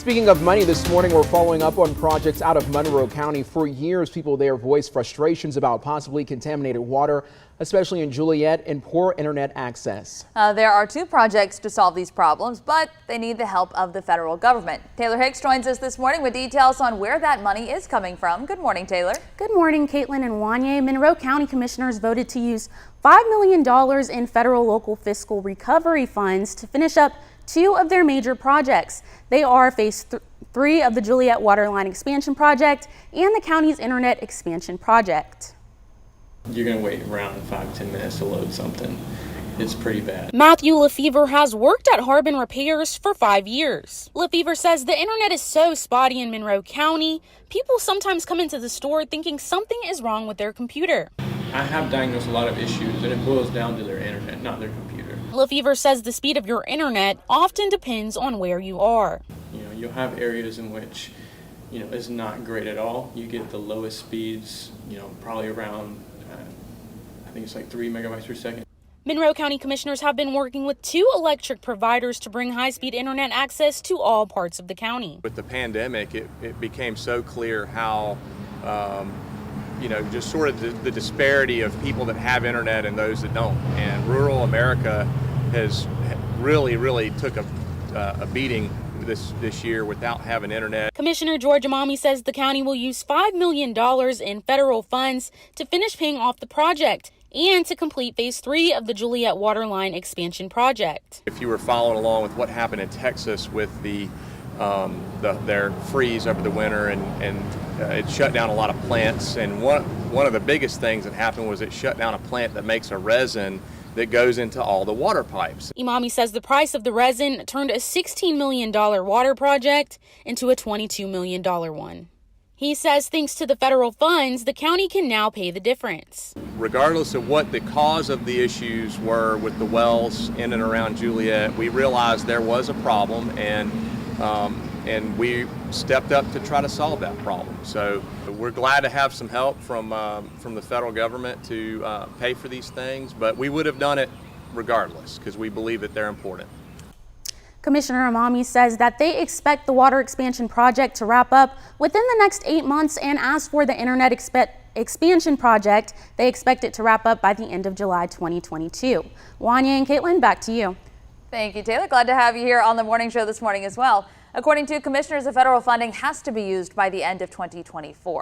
Speaking of money, this morning we're following up on projects out of Monroe County. For years, people there voiced frustrations about possibly contaminated water, especially in Juliette, and poor internet access. There are 2 projects to solve these problems, but they need the help of the federal government. Taylor Hicks joins us this morning with details on where that money is coming from. Good morning, Taylor. Good morning, Caitlin and Wanye. Monroe County commissioners voted to use $5 million in federal local fiscal recovery funds to finish up 2 of their major projects. They are phase 3 of the Juliette waterline expansion project and the county's internet expansion project. You're going to wait around 5-10 minutes to load something. It's pretty bad. Matthew LeFever has worked at Harbin Repairs for 5 years. LeFever says the internet is so spotty in Monroe County, people sometimes come into the store thinking something is wrong with their computer. I have diagnosed a lot of issues, and it boils down to their internet, not their computer. LeFever says the speed of your internet often depends on where you are. You'll have areas in which, it's not great at all. You get the lowest speeds, probably around, I think it's like 3 megabytes per second. Monroe County commissioners have been working with 2 electric providers to bring high-speed internet access to all parts of the county. With the pandemic, it became so clear how, just sort of the disparity of people that have internet and those that don't. And rural America has really took a beating this year without having internet. Commissioner George Amami says the county will use $5 million in federal funds to finish paying off the project and to complete phase 3 of the Juliette waterline expansion project. If you were following along with what happened in Texas with their freeze over the winter and it shut down a lot of plants, and one of the biggest things that happened was it shut down a plant that makes a resin that goes into all the water pipes. Imami says the price of the resin turned a $16 million water project into a $22 million one. He says thanks to the federal funds, the county can now pay the difference. Regardless of what the cause of the issues were with the wells in and around Juliette, we realized there was a problem, and we stepped up to try to solve that problem. So we're glad to have some help from the federal government to pay for these things, but we would have done it regardless because we believe that they're important. Commissioner Amami says that they expect the water expansion project to wrap up within the next 8 months, and as for the internet expansion project, they expect it to wrap up by the end of July 2022. Wanya and Caitlin, back to you. Thank you, Taylor. Glad to have you here on the morning show this morning as well. According to commissioners, the federal funding has to be used by the end of 2024.